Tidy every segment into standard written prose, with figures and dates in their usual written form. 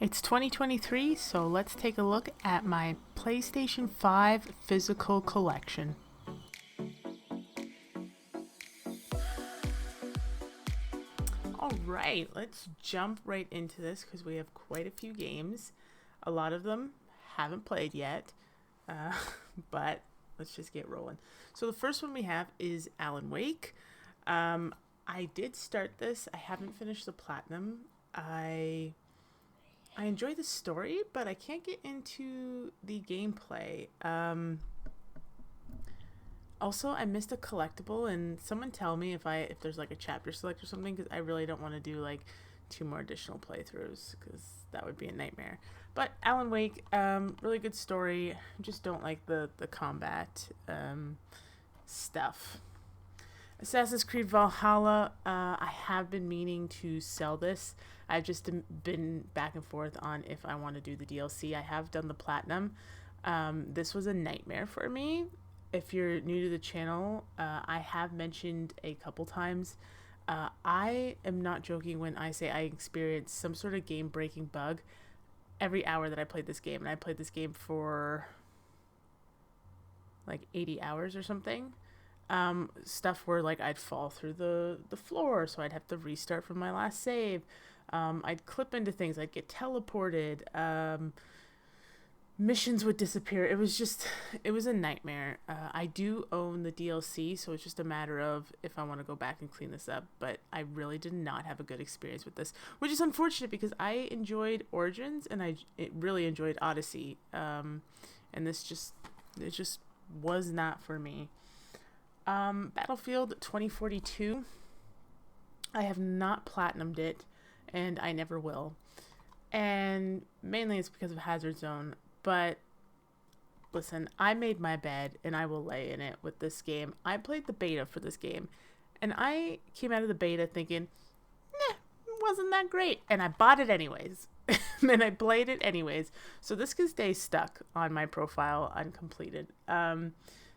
It's 2023, so let's take a look at my PlayStation 5 physical collection. Alright, let's jump right into this because we have quite a few games. A lot of them haven't played yet, uh, but let's just get rolling. So the first one we have is Alan Wake. I did start this. I haven't finished the platinum. I enjoy the story, but I can't get into the gameplay. Also, I missed a collectible, and someone tell me if there's like a chapter select or something, because I really don't want to do like 2 more additional playthroughs, because that would be a nightmare. But Alan Wake, really good story. Just don't like the combat stuff. Assassin's Creed Valhalla, I have been meaning to sell this. I've just been back and forth on if I want to do the DLC. I have done the platinum. This was a nightmare for me. If you're new to the channel, I have mentioned a couple times. I am not joking when I say I experienced some sort of game-breaking bug every hour that I played this game. And I played this game for like 80 hours or something. Stuff where like I'd fall through the floor, so I'd have to restart from my last save. I'd clip into things, I'd get teleported, missions would disappear. It was a nightmare. I do own the DLC, so it's just a matter of if I want to go back and clean this up, but I really did not have a good experience with this, which is unfortunate because I enjoyed Origins and it really enjoyed Odyssey, and it just was not for me. Battlefield 2042. I have not platinumed it, and I never will. And mainly it's because of Hazard Zone. But listen, I made my bed, and I will lay in it with this game. I played the beta for this game, and I came out of the beta thinking, it wasn't that great. And I bought it anyways. And I played it anyways. So this can stay stuck on my profile uncompleted.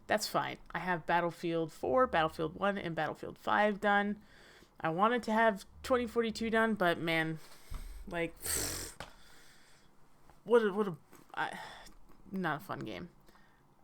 That's fine. I have Battlefield 4, Battlefield 1, and Battlefield 5 done. I wanted to have 2042 done, but man, like, not a fun game.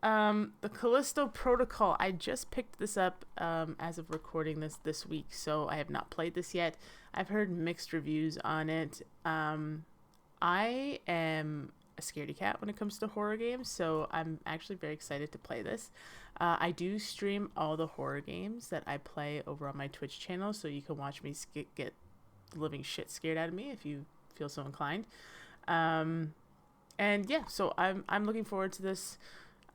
The Callisto Protocol, I just picked this up as of recording this week, so I have not played this yet. I've heard mixed reviews on it. I am a scaredy cat when it comes to horror games, so I'm actually very excited to play this. I do stream all the horror games that I play over on my Twitch channel, so you can watch me get the living shit scared out of me if you feel so inclined. And yeah, so I'm looking forward to this.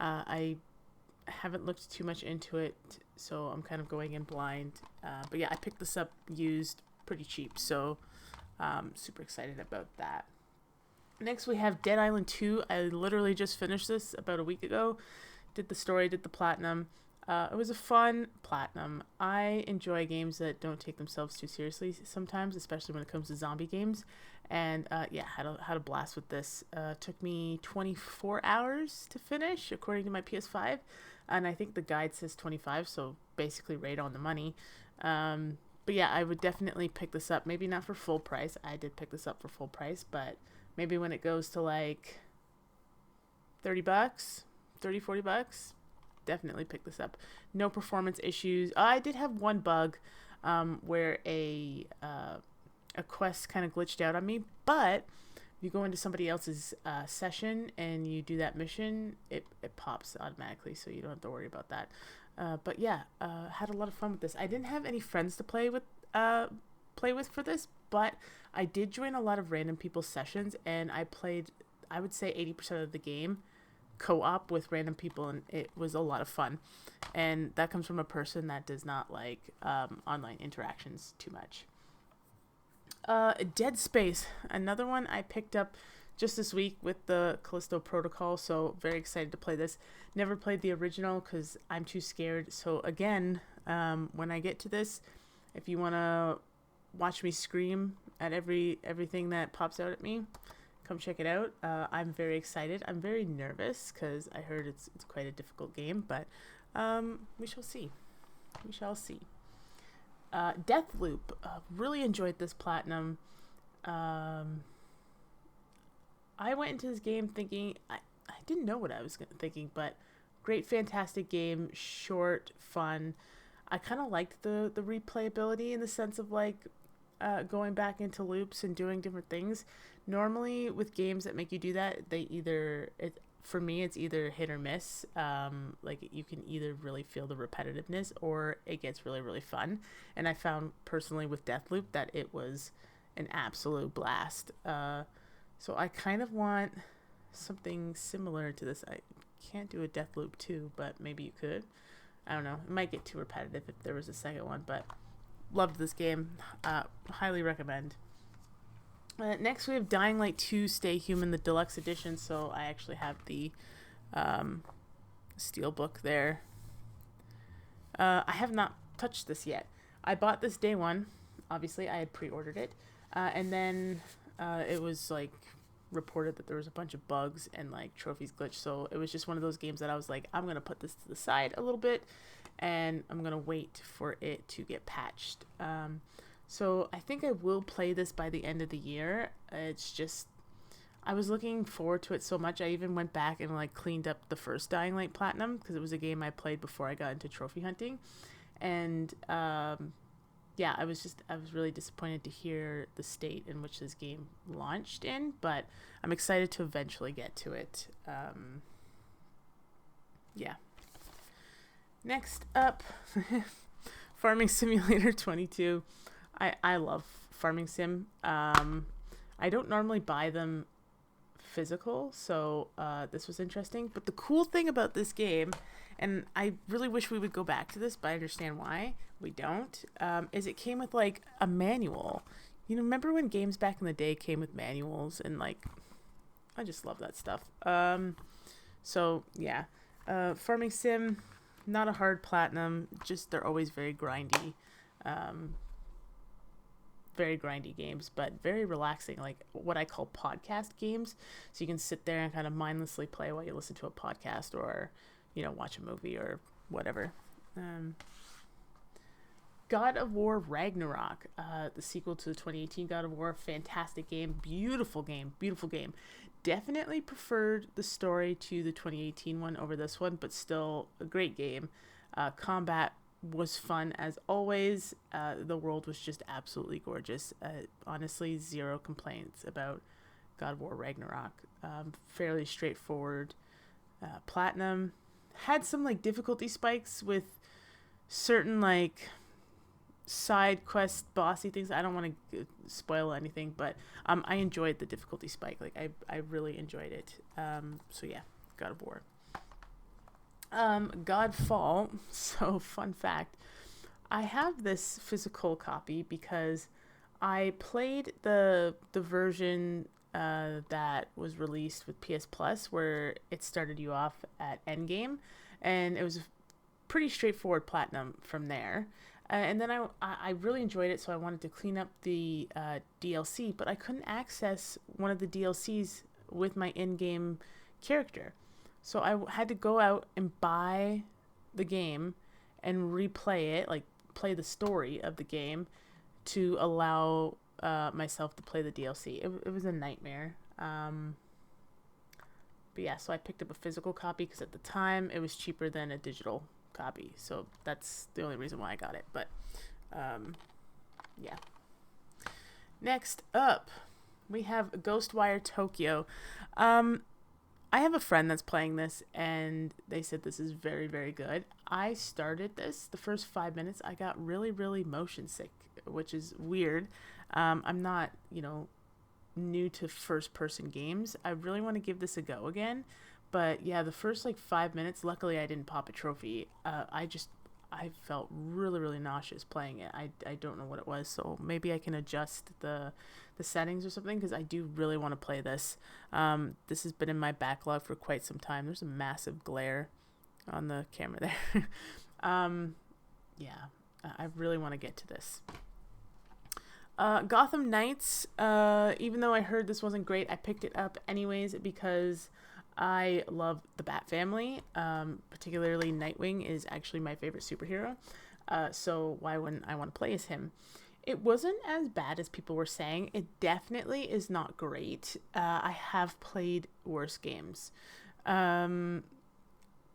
I haven't looked too much into it, so I'm kind of going in blind. But yeah, I picked this up used pretty cheap, so super excited about that. Next, we have Dead Island 2. I literally just finished this about a week ago. Did the story, did the platinum. It was a fun platinum. I enjoy games that don't take themselves too seriously sometimes, especially when it comes to zombie games. And yeah, had a blast with this. Took me 24 hours to finish, according to my PS5. And I think the guide says 25, so basically right on the money. But yeah, I would definitely pick this up. Maybe not for full price. I did pick this up for full price, but maybe when it goes to like $30, $40, definitely pick this up. No performance issues. I did have one bug where a quest kind of glitched out on me, but if you go into somebody else's session and you do that mission, it pops automatically, so you don't have to worry about that. But yeah, had a lot of fun with this. I didn't have any friends to play with for this, but I did join a lot of random people's sessions, and I played, I would say 80% of the game co-op with random people, and it was a lot of fun. And that comes from a person that does not like online interactions too much. Dead Space, another one I picked up just this week with the Callisto Protocol, so very excited to play this. Never played the original because I'm too scared. So again, when I get to this, if you want to watch me scream at everything that pops out at me, come check it out. I'm very excited. I'm very nervous because I heard it's quite a difficult game, but we shall see. We shall see. Deathloop, really enjoyed this platinum. I went into this game thinking, I didn't know what I was thinking, but great, fantastic game, short, fun. I kind of liked the replayability in the sense of like going back into loops and doing different things. Normally with games that make you do that, for me it's either hit or miss. Like you can either really feel the repetitiveness or it gets really really fun. And I found personally with Deathloop that it was an absolute blast. So I kind of want something similar to this. I can't do a Deathloop 2, but maybe you could. I don't know. It might get too repetitive if there was a second one, but loved this game. Highly recommend. Next, we have Dying Light 2 Stay Human, the deluxe edition. So I actually have the steelbook there. I have not touched this yet. I bought this day one. Obviously, I had pre-ordered it. And then it was like reported that there was a bunch of bugs and like trophies glitched. So it was just one of those games that I was like, I'm going to put this to the side a little bit and I'm going to wait for it to get patched. So I think I will play this by the end of the year. It's just, I was looking forward to it so much. I even went back and like cleaned up the first Dying Light Platinum because it was a game I played before I got into trophy hunting. And yeah, I was really disappointed to hear the state in which this game launched in, but I'm excited to eventually get to it. Yeah. Next up, Farming Simulator 22. I love Farming Sim. I don't normally buy them physical, so this was interesting. But the cool thing about this game, and I really wish we would go back to this, but I understand why we don't, is it came with like a manual. You know, remember when games back in the day came with manuals and like, I just love that stuff. So yeah, Farming Sim, not a hard platinum, just they're always very grindy. Very grindy games, but very relaxing, like what I call podcast games. So you can sit there and kind of mindlessly play while you listen to a podcast or, you know, watch a movie or whatever. God of War Ragnarok, the sequel to the 2018 God of War, fantastic game, beautiful game, beautiful game. Definitely preferred the story to the 2018 one over this one, but still a great game. Combat was fun as always. The world was just absolutely gorgeous. Honestly, zero complaints about God of War Ragnarok. Fairly straightforward. Platinum had some like difficulty spikes with certain like side quest bossy things. I don't want to spoil anything, but I enjoyed the difficulty spike. Like I really enjoyed it. So yeah, God of War. Godfall. So fun fact, I have this physical copy because I played the version that was released with PS Plus, where it started you off at Endgame, and it was a pretty straightforward platinum from there. And then I really enjoyed it, so I wanted to clean up the DLC, but I couldn't access one of the DLCs with my in-game character. So I had to go out and buy the game and replay it, like play the story of the game to allow myself to play the DLC. It was a nightmare. But yeah, so I picked up a physical copy because at the time it was cheaper than a digital copy. So that's the only reason why I got it. But yeah. Next up, we have Ghostwire Tokyo. I have a friend that's playing this, and they said this is very, very good. I started this. The first 5 minutes, I got really, really motion sick, which is weird. I'm not, new to first-person games. I really want to give this a go again. But, yeah, the first, 5 minutes, luckily I didn't pop a trophy. I felt really, really nauseous playing it. I don't know what it was, so maybe I can adjust the settings or something, because I do really want to play this. This has been in my backlog for quite some time. There's a massive glare on the camera there. Yeah, I really want to get to this. Gotham Knights, even though I heard this wasn't great, I picked it up anyways because I love the Bat family. Particularly Nightwing is actually my favorite superhero. So why wouldn't I want to play as him? It wasn't as bad as people were saying. It definitely is not great. I have played worse games. Um,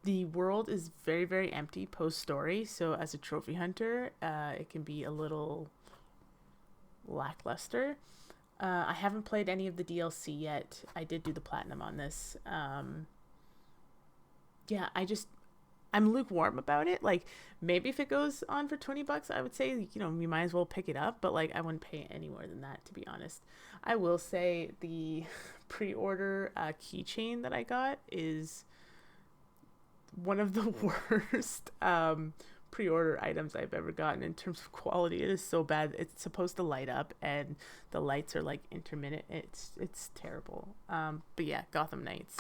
the world is very, very empty post-story, so as a trophy hunter, it can be a little lackluster. I haven't played any of the DLC yet. I did do the platinum on this. Yeah, I'm lukewarm about it. Like, maybe if it goes on for $20, I would say, you might as well pick it up, but like I wouldn't pay any more than that, to be honest. I will say the pre-order keychain that I got is one of the worst pre-order items I've ever gotten in terms of quality. It is so bad. It's supposed to light up and the lights are like intermittent. It's terrible. But yeah, Gotham Knights.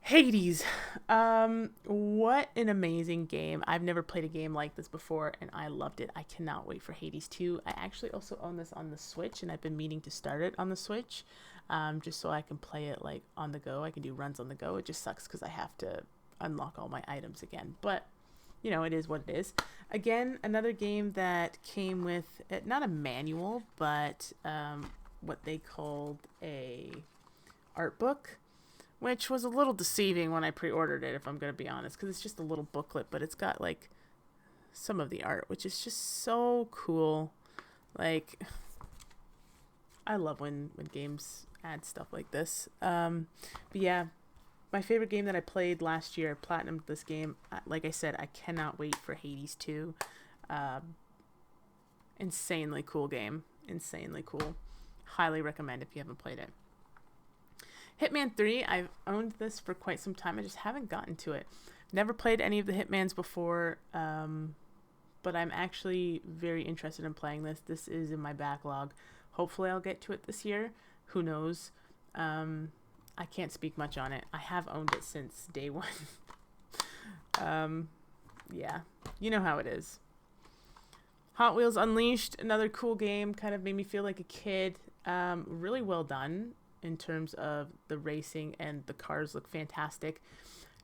Hades. What an amazing game. I've never played a game like this before and I loved it. I cannot wait for Hades 2. I actually also own this on the Switch and I've been meaning to start it on the Switch, just so I can play it like on the go. I can do runs on the go. It just sucks because I have to unlock all my items again, but it is what it is. Again, another game that came with not a manual, but what they called a art book, which was a little deceiving when I pre-ordered it, if I'm going to be honest, because it's just a little booklet, but it's got like some of the art, which is just so cool. Like, I love when games add stuff like this. But yeah, my favorite game that I played last year, platinumed this game. Like I said, I cannot wait for Hades 2. Insanely cool game. Insanely cool. Highly recommend if you haven't played it. Hitman 3, I've owned this for quite some time. I just haven't gotten to it. Never played any of the Hitmans before, but I'm actually very interested in playing this. This is in my backlog. Hopefully I'll get to it this year. Who knows? I can't speak much on it. I have owned it since day one. Yeah, you know how it is. Hot Wheels Unleashed, another cool game. Kind of made me feel like a kid. Really well done in terms of the racing, and the cars look fantastic.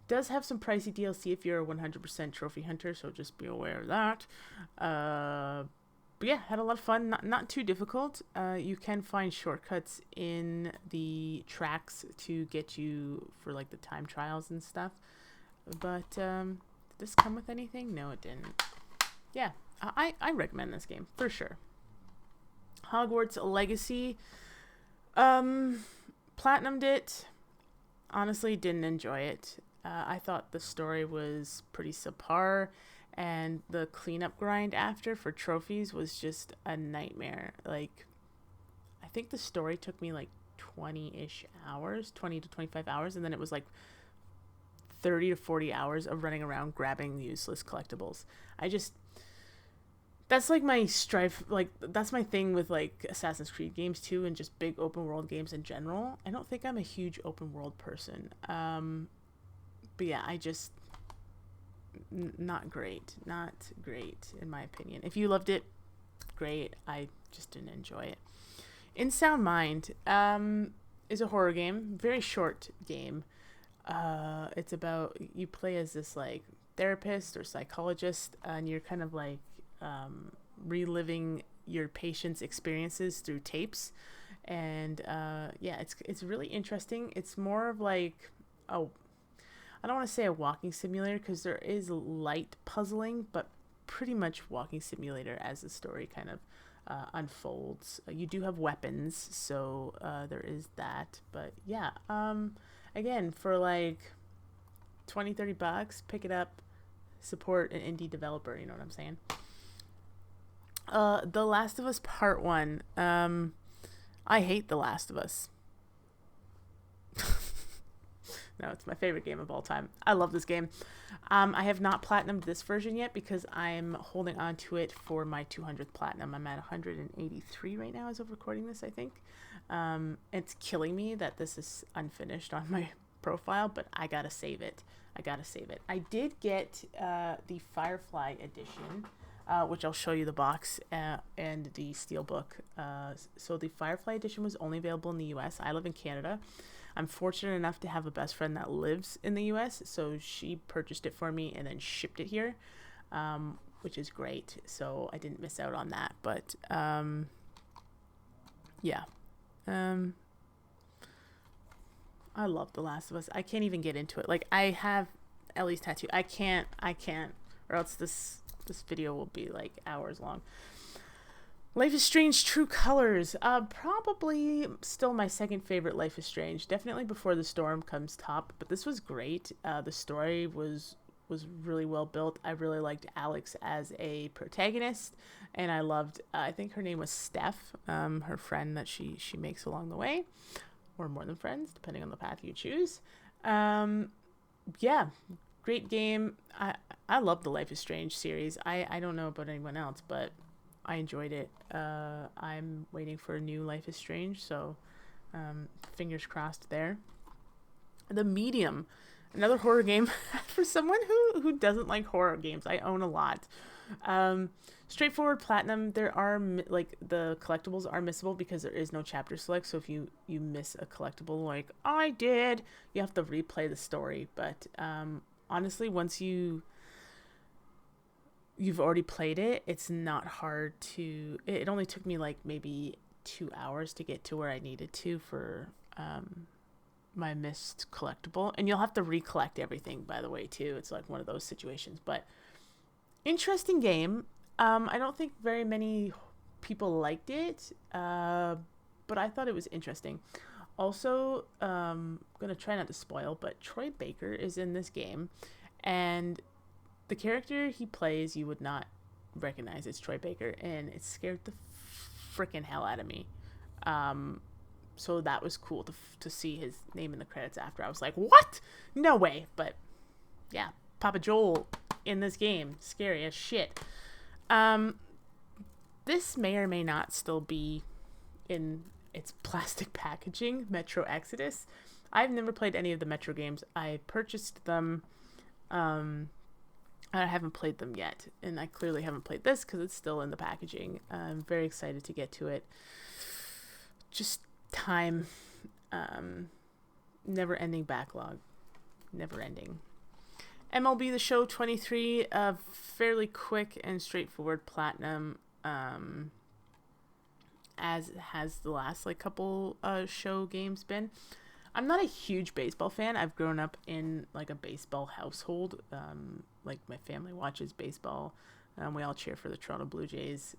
Does have some pricey DLC if you're a 100% trophy hunter, so just be aware of that. But yeah, had a lot of fun. Not too difficult. You can find shortcuts in the tracks to get you for like the time trials and stuff. But did this come with anything? No, it didn't. Yeah, I recommend this game for sure. Hogwarts Legacy. Platinumed it. Honestly, didn't enjoy it. I thought the story was pretty subpar, and the cleanup grind after for trophies was just a nightmare. Like, I think the story took me like 20-ish hours, 20 to 25 hours, and then it was like 30 to 40 hours of running around grabbing useless collectibles. That's like my strife, like that's my thing with like Assassin's Creed games too, and just big open world games in general. I don't think I'm a huge open world person. But yeah, not great in my opinion. If you loved it, great. I just didn't enjoy it. In Sound Mind is a horror game, very short game. It's about, you play as this like therapist or psychologist, and you're kind of like reliving your patient's experiences through tapes, and yeah, it's really interesting. It's more of like I don't want to say a walking simulator because there is light puzzling, but pretty much walking simulator as the story kind of unfolds. You do have weapons, so there is that. But yeah, again, for like $20-$30, pick it up, support an indie developer, you know what I'm saying? The Last of Us Part 1. I hate The Last of Us. No, it's my favorite game of all time. I love this game. I have not platinumed this version yet because I'm holding on to it for my 200th platinum. I'm at 183 right now as of recording this, I think. It's killing me that this is unfinished on my profile, but I gotta save it. I did get the Firefly edition, which I'll show you the box and the steelbook. So the Firefly edition was only available in the US. I live in Canada. I'm fortunate enough to have a best friend that lives in the US, so she purchased it for me and then shipped it here. which is great. So I didn't miss out on that. But yeah. I love The Last of Us. I can't even get into it. Like, I have Ellie's tattoo. I can't, or else this video will be like hours long. Life is Strange True Colors. Probably still my second favorite Life is Strange. Definitely Before the Storm comes top, but this was great. The story was really well built. I really liked Alex as a protagonist, and I loved, I think her name was Steph, her friend that she makes along the way, or more than friends, depending on the path you choose. Yeah, great game. I love the Life is Strange series. I don't know about anyone else, but I enjoyed it. I'm waiting for a new Life is Strange, so fingers crossed there. The Medium, another horror game for someone who doesn't like horror games. I own a lot. Straightforward platinum. There are like the collectibles are missable because there is no chapter select. So if you miss a collectible, like I did, you have to replay the story. But honestly, once you've already played it, it's not hard to. It only took me like maybe 2 hours to get to where I needed to for my missed collectible, and you'll have to recollect everything, by the way, too. It's like one of those situations, but interesting game. I don't think very many people liked it, but I thought it was interesting. Also, gonna try not to spoil, but Troy Baker is in this game, and the character he plays you would not recognize it's Troy Baker, and it scared the freaking hell out of me. So that was cool to see his name in the credits after. I was like, what? No way. But yeah, Papa Joel in this game. Scary as shit. This may or may not still be in its plastic packaging, Metro Exodus. I've never played any of the Metro games. I purchased them. I haven't played them yet. And I clearly haven't played this because it's still in the packaging. I'm very excited to get to it. Just time, never ending backlog, never ending. MLB The Show 23, fairly quick and straightforward platinum, as has the last like couple show games been. I'm not a huge baseball fan. I've grown up in like a baseball household. Like my family watches baseball. We all cheer for the Toronto Blue Jays.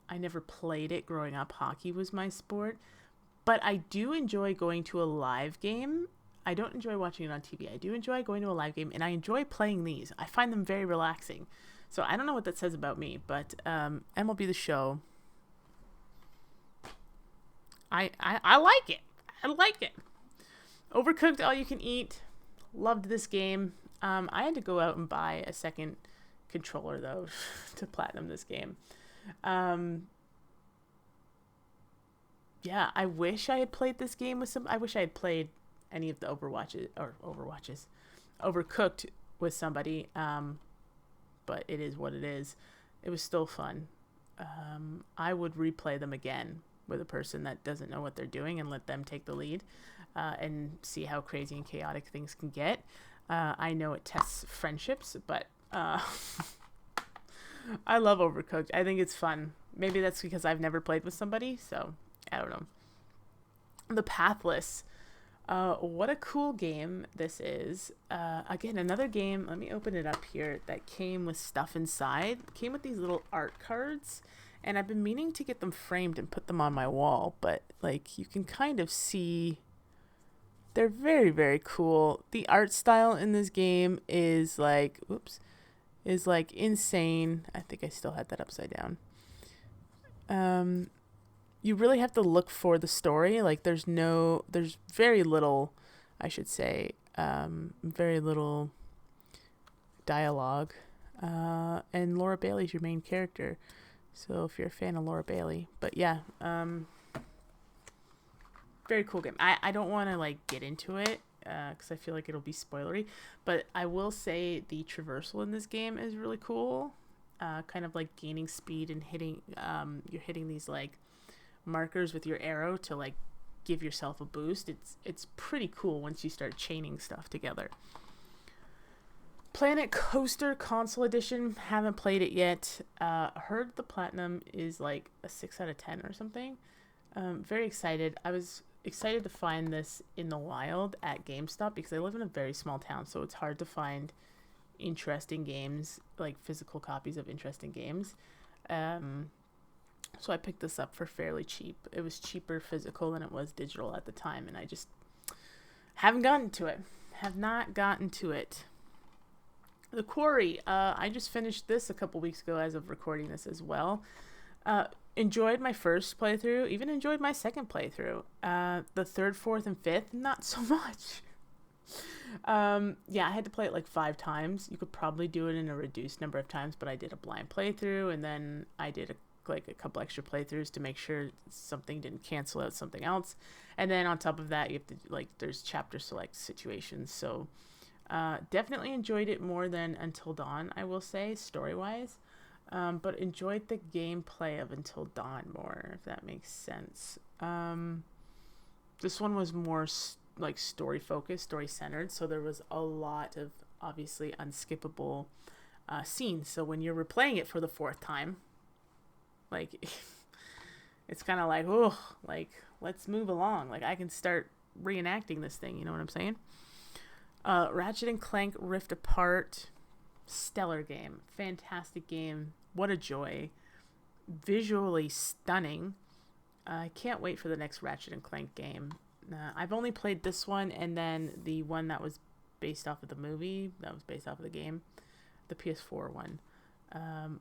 I never played it growing up. Hockey was my sport. But I do enjoy going to a live game. I don't enjoy watching it on TV. I do enjoy going to a live game, and I enjoy playing these. I find them very relaxing. So I don't know what that says about me, but MLB The Show, I like it. I like it. Overcooked All You Can Eat. Loved this game. I had to go out and buy a second controller, though, to platinum this game. Yeah, I wish I had played this game with I wish I had played any of the Overcooked with somebody. But it is what it is. It was still fun. I would replay them again with a person that doesn't know what they're doing and let them take the lead, and see how crazy and chaotic things can get. I know it tests friendships, but I love Overcooked. I think it's fun. Maybe that's because I've never played with somebody, so I don't know. The Pathless. What a cool game this is. Again, another game, let me open it up here, that came with stuff inside. Came with these little art cards, and I've been meaning to get them framed and put them on my wall, but like you can kind of see they're very, very cool. The art style in this game is like, insane. I think I still had that upside down. You really have to look for the story. Like there's very little, I should say, very little dialogue. And Laura Bailey's your main character. So if you're a fan of Laura Bailey, but yeah, very cool game. I don't want to like get into it because I feel like it'll be spoilery, but I will say the traversal in this game is really cool. Kind of like gaining speed and hitting, you're hitting these like markers with your arrow to like give yourself a boost. It's pretty cool once you start chaining stuff together. Planet Coaster Console Edition. Haven't played it yet. Heard the platinum is like a 6 out of 10 or something. Very excited. I was excited to find this in the wild at GameStop because I live in a very small town, so it's hard to find interesting games, like physical copies of interesting games. So I picked this up for fairly cheap. It was cheaper physical than it was digital at the time, and I just haven't gotten to it. Have not gotten to it. The Quarry. I just finished this a couple weeks ago as of recording this as well. Enjoyed my first playthrough. Even enjoyed my second playthrough. The third, fourth, and fifth, not so much. Yeah, I had to play it like 5 times. You could probably do it in a reduced number of times, but I did a blind playthrough, and then I did a couple extra playthroughs to make sure something didn't cancel out something else. And then on top of that, you have to, there's chapter select situations. So definitely enjoyed it more than Until Dawn, I will say, story-wise. But enjoyed the gameplay of Until Dawn more, if that makes sense. This one was more story-focused, story-centered, so there was a lot of, obviously, unskippable scenes. So when you're replaying it for the 4th time, it's kind of like, oh, let's move along. I can start reenacting this thing, you know what I'm saying? Ratchet and Clank Rift Apart, stellar game, fantastic game, what a joy, visually stunning. I can't wait for the next Ratchet and Clank game. I've only played this one and then the one that was based off of the movie, that was based off of the game, the PS4 one.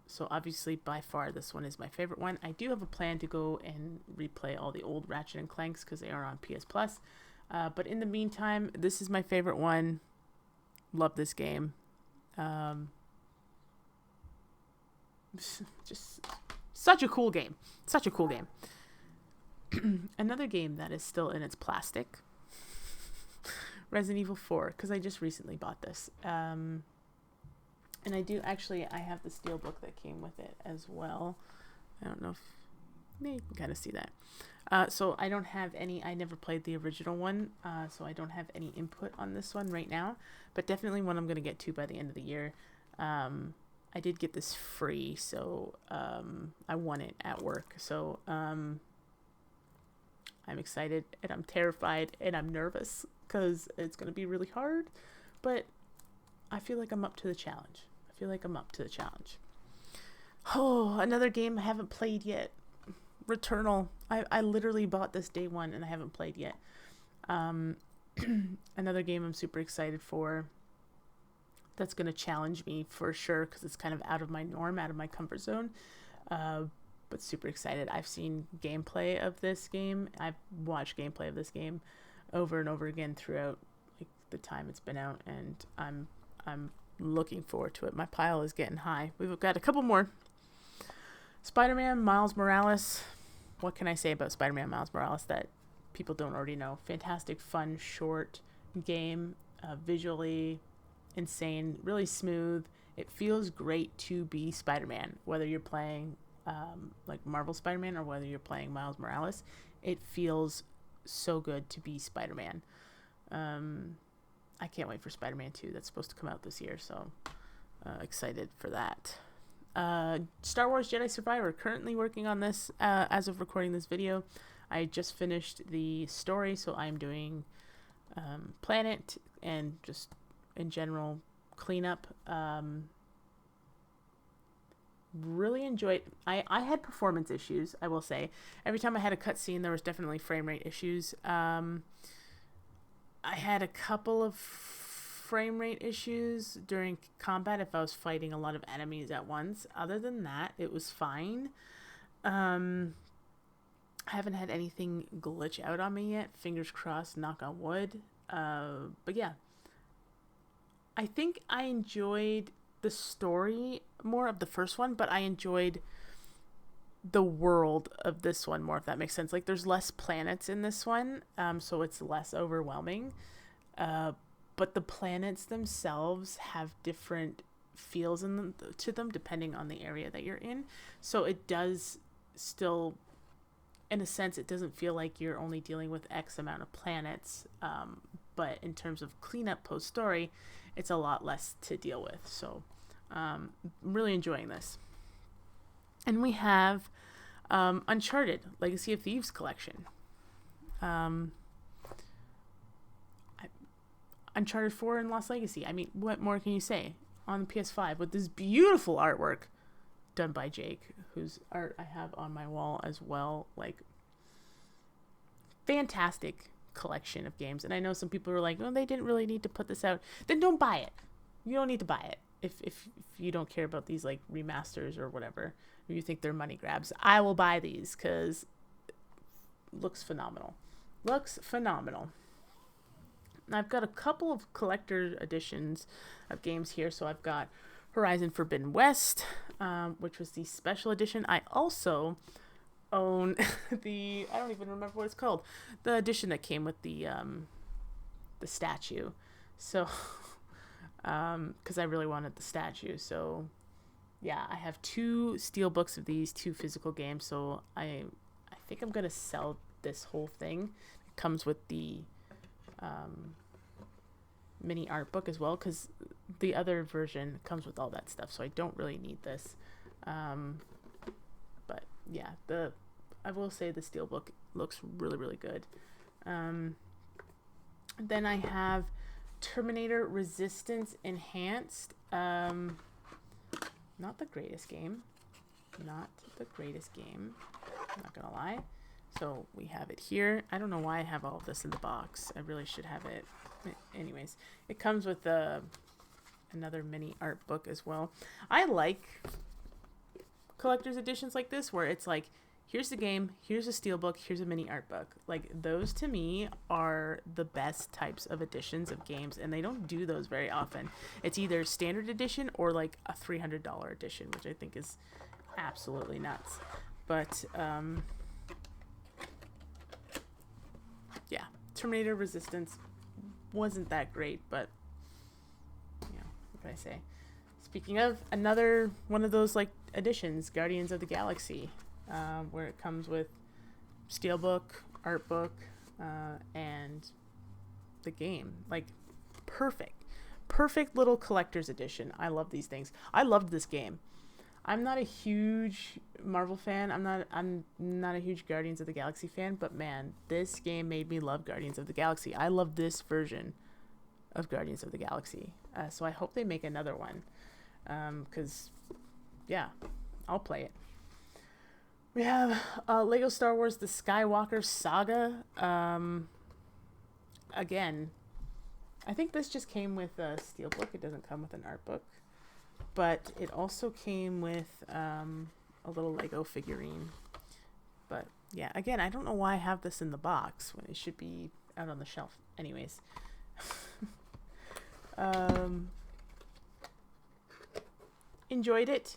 So obviously by far this one is my favorite one. I do have a plan to go and replay all the old Ratchet and Clanks because they are on PS Plus. But in the meantime, this is my favorite one. Love this game. Just such a cool game. Such a cool game. Another game that is still in its plastic. Resident Evil 4, because I just recently bought this. And I have the steelbook that came with it as well. I don't know if you can kind of see that. So I don't have any, I never played the original one, so I don't have any input on this one right now, but definitely one I'm going to get to by the end of the year. I did get this free, so I won it at work, so I'm excited, and I'm terrified, and I'm nervous, because it's going to be really hard, but I feel like I'm up to the challenge. Oh, another game I haven't played yet. Returnal. I literally bought this day one and I haven't played yet. Another game I'm super excited for. That's going to challenge me for sure because it's kind of out of my norm, out of my comfort zone. But super excited. I've seen gameplay of this game. I've watched gameplay of this game over and over again throughout the time it's been out, and I'm looking forward to it. My pile is getting high. We've got a couple more. Spider-Man Miles Morales. What can I say about Spider-Man Miles Morales that people don't already know? Fantastic, fun, short game. Visually insane, really smooth. It feels great to be Spider-Man, whether you're playing Marvel Spider-Man or whether you're playing Miles Morales. It feels so good to be Spider-Man. I can't wait for Spider-Man 2. That's supposed to come out this year, so excited for that. Star Wars Jedi Survivor, currently working on this as of recording this video. I just finished the story, so I'm doing planet and just in general cleanup. Really enjoyed. I had performance issues, I will say. Every time I had a cutscene, there was definitely frame rate issues. I had a couple of frame rate issues during combat if I was fighting a lot of enemies at once. Other than that, it was fine. I haven't had anything glitch out on me yet. Fingers crossed, knock on wood. But yeah. I think I enjoyed the story more of the first one, but I enjoyed the world of this one more, if that makes sense. There's less planets in this one, so it's less overwhelming. But the planets themselves have different feels to them depending on the area that you're in. So it does still, in a sense, it doesn't feel like you're only dealing with X amount of planets. But in terms of cleanup post-story, it's a lot less to deal with. So I'm really enjoying this. And we have Uncharted Legacy of Thieves collection. Uncharted 4 and Lost Legacy. I mean, what more can you say? On the PS5 with this beautiful artwork done by Jake, whose art I have on my wall as well. Like, fantastic collection of games. And I know some people are like, oh, they didn't really need to put this out. Then don't buy it. You don't need to buy it if you don't care about these like remasters or whatever. Or you think they're money grabs. I will buy these because it looks phenomenal. Looks phenomenal. I've got a couple of collector editions of games here. So I've got Horizon Forbidden West, which was the special edition. I also own I don't even remember what it's called, the edition that came with the statue. So, because I really wanted the statue. So, yeah, I have 2 steel books of these, 2 physical games. So I think I'm gonna sell this whole thing. It comes with the mini art book as well, because the other version comes with all that stuff, so I don't really need this. But yeah, I will say the steelbook looks really, really good. Then I have Terminator Resistance Enhanced. Not the greatest game. Not the greatest game. I'm not gonna lie. So we have it here. I don't know why I have all of this in the box. I really should have it. Anyways, it comes with another mini art book as well. I like collector's editions like this where it's like, here's the game, here's a steelbook, here's a mini art book. Like, those to me are the best types of editions of games, and they don't do those very often. It's either standard edition or like a $300 edition, which I think is absolutely nuts. But yeah, Terminator Resistance wasn't that great, but you know, what can I say? Speaking of, another one of those like editions, Guardians of the Galaxy, where it comes with steelbook, art book, and the game. Like, perfect little collector's edition. I love these things. I loved this game. I'm not a huge Marvel fan. I'm not a huge Guardians of the Galaxy fan, but man, this game made me love Guardians of the Galaxy. I love this version of Guardians of the Galaxy. So I hope they make another one. Because, yeah, I'll play it. We have Lego Star Wars The Skywalker Saga. Again, I think this just came with a steelbook. It doesn't come with an art book. But it also came with a little Lego figurine. But yeah, again, I don't know why I have this in the box when it should be out on the shelf. Anyways. Enjoyed it.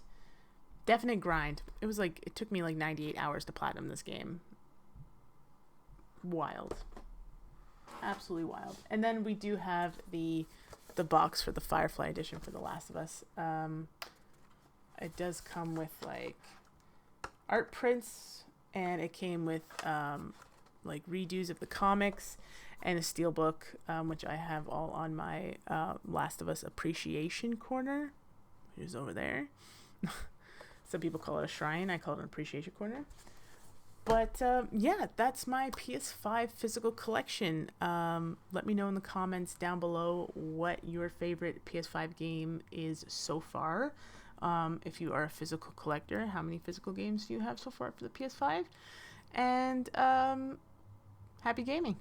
Definite grind. It took me like 98 hours to platinum this game. Wild. Absolutely wild. And then we do have the box for the Firefly edition for The Last of Us. It does come with like art prints, and it came with like redos of the comics and a steelbook, which I have all on my Last of Us appreciation corner, which is over there. Some people call it a shrine. I call it an appreciation corner. But yeah, that's my PS5 physical collection. Let me know in the comments down below what your favorite PS5 game is so far. If you are a physical collector, how many physical games do you have so far for the PS5? And happy gaming.